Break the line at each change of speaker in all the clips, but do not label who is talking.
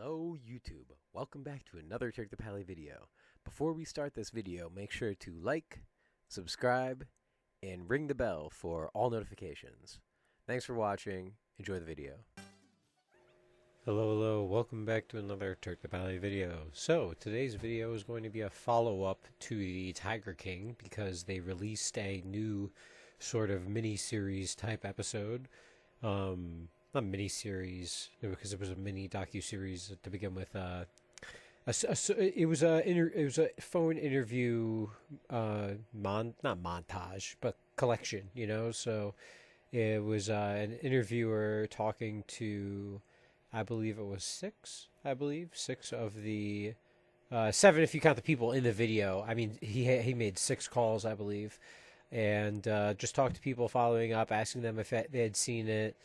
Hello YouTube, welcome back to another Turk the Pally video. Before we start this video, make sure to like, subscribe, and ring the bell for all notifications. Thanks for watching, enjoy the video. Hello, welcome back to another Turk the Pally video. So, today's video is going to be a follow-up to the Tiger King because they released a new sort of mini-series type episode. Not mini-series, because it was a mini docu-series to begin with. It was a phone interview, not montage, but collection. So it was an interviewer talking to, I believe it was six of the seven if you count the people in the video. I mean, he made 6 calls, I believe, and just talked to people following up, asking them if they had seen it.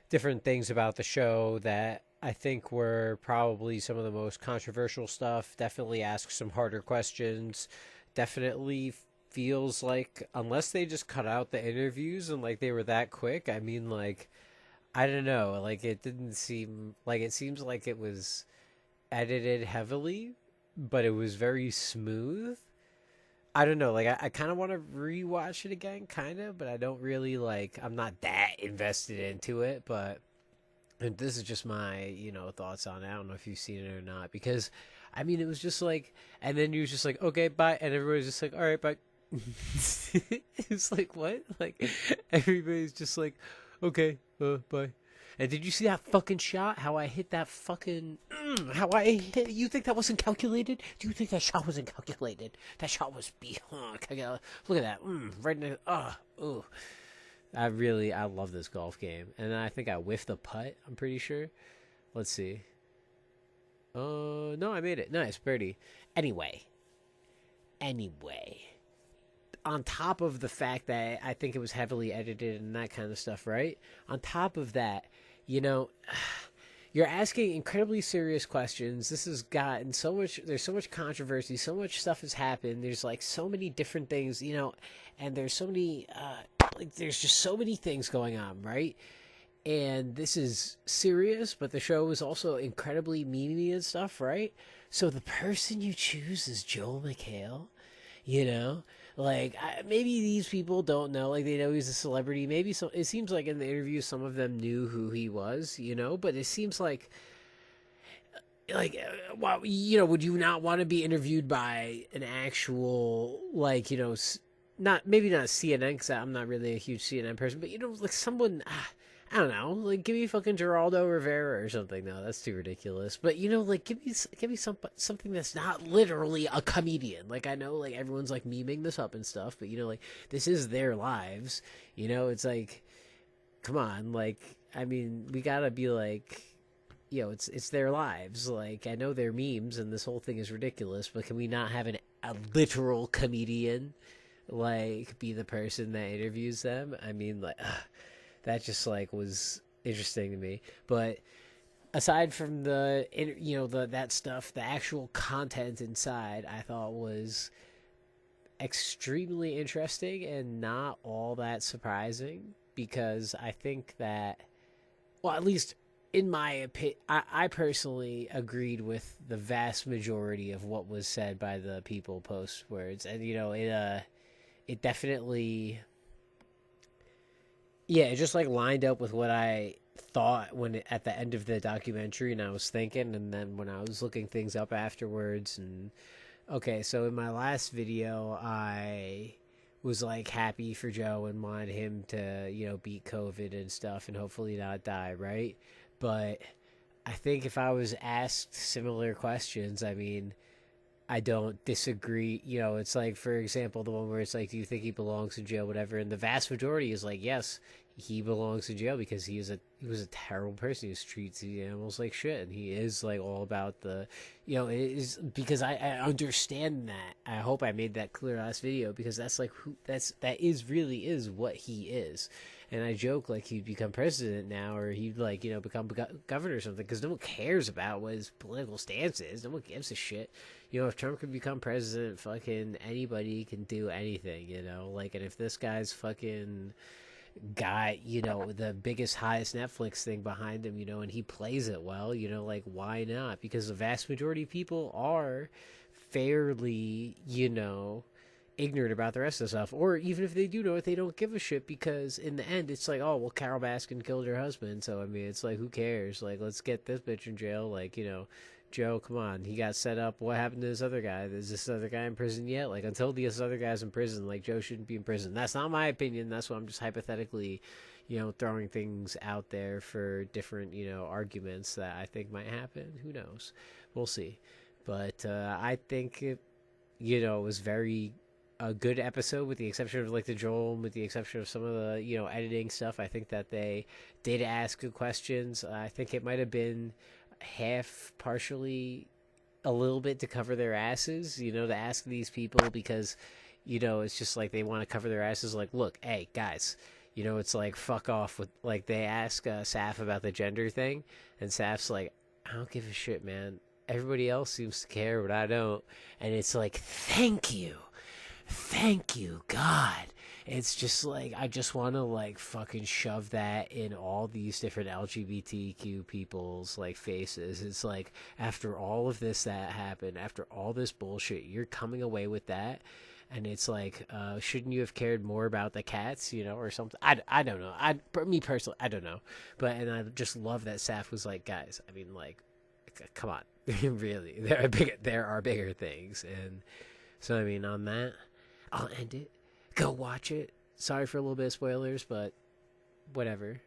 Different things about the show that I think were probably some of the most controversial stuff. Definitely ask some harder questions. Definitely feels like, unless they just cut out the interviews and like they were that quick, I mean, like, I don't know, like it didn't seem like, it seems like it was edited heavily, but it was very smooth. I don't know, like I kind of want to rewatch it again, kind of, but I don't really like. I'm not that invested into it, but and this is just my thoughts on it. I don't know if you've seen it or not, because I mean it was just like, and then he was just like, okay, bye, and everybody's just like, all right, bye. It's like, what? Like everybody's just like, okay, bye. And did you see that fucking shot? How I hit that fucking... how I hit... You think that wasn't calculated? Do you think that shot wasn't calculated? That shot was... Look at that. Right in the... Oh. I love this golf game. And I think I whiffed the putt, I'm pretty sure. Let's see. No, I made it. Nice, birdie. Anyway. On top of the fact that I think it was heavily edited and that kind of stuff, right? On top of that, you're asking incredibly serious questions. This has gotten so much, there's so much controversy, so much stuff has happened. There's like so many different things, and there's so many, there's just so many things going on, right? And this is serious, but the show is also incredibly memey and stuff, right? So the person you choose is Joel McHale. Like maybe these people don't know, like they know he's a celebrity, maybe. So it seems like in the interview some of them knew who he was, but it seems like well, would you not want to be interviewed by an actual, like, not, maybe not CNN, because I'm not really a huge CNN person, but like someone, I don't know, like give me fucking Geraldo Rivera or something. No, that's too ridiculous. But like give me something that's not literally a comedian. Like I know like everyone's like memeing this up and stuff, but like this is their lives. It's like, come on, like I mean we gotta be like, it's their lives. Like I know they're memes and this whole thing is ridiculous, but can we not have a literal comedian like be the person that interviews them? I mean, like. That just like was interesting to me. But aside from that stuff, the actual content inside I thought was extremely interesting and not all that surprising, because I think that, well, at least in my opinion, I personally agreed with the vast majority of what was said by the people post words, and it definitely, yeah, it just like lined up with what I thought at the end of the documentary, and I was thinking, and then when I was looking things up afterwards, and okay, so in my last video, I was like happy for Joe and wanted him to, beat COVID and stuff and hopefully not die, right? But I think if I was asked similar questions, I mean, I don't disagree. It's like, for example, the one where it's like, do you think he belongs in jail, whatever? And the vast majority is like, yes, he belongs in jail because he was a terrible person. He treats the animals like shit, and he is like all about the, it is, because I understand that. I hope I made that clear last video, because that's like that is really is what he is. And I joke like he'd become president now, or he'd like become governor or something, because no one cares about what his political stance is. No one gives a shit. If Trump could become president, fucking anybody can do anything. Like, and if this guy's fucking got, the biggest, highest Netflix thing behind him, and he plays it well, like, why not? Because the vast majority of people are fairly, ignorant about the rest of the stuff. Or even if they do know it, they don't give a shit because in the end, it's like, oh, well, Carol Baskin killed her husband. So, I mean, it's like, who cares? Like, let's get this bitch in jail. Like, Joe, come on. He got set up. What happened to this other guy? Is this other guy in prison yet? Like, until this other guy's in prison, like, Joe shouldn't be in prison. That's not my opinion. That's what I'm just hypothetically, throwing things out there for different, arguments that I think might happen. Who knows? We'll see. But I think it was very a good episode, with the exception of like the Joel, with the exception of some of the editing stuff. I think that they did ask good questions. I think it might have been half partially a little bit to cover their asses, to ask these people, because it's just like they want to cover their asses. Like, look, hey guys, it's like, fuck off with, like, they ask Saf about the gender thing, and Saf's like, I don't give a shit, man. Everybody else seems to care, but I don't. And it's like, thank you, God. It's just like, I just want to like fucking shove that in all these different LGBTQ people's like faces. It's like, after all of this that happened, after all this bullshit, you're coming away with that. And it's like, shouldn't you have cared more about the cats, or something? I don't know. Me personally, I don't know. But, and I just love that Saf was like, guys, I mean, like, come on. Really, there are bigger things. And so, I mean, on that, I'll end it. Go watch it. Sorry for a little bit of spoilers, but whatever.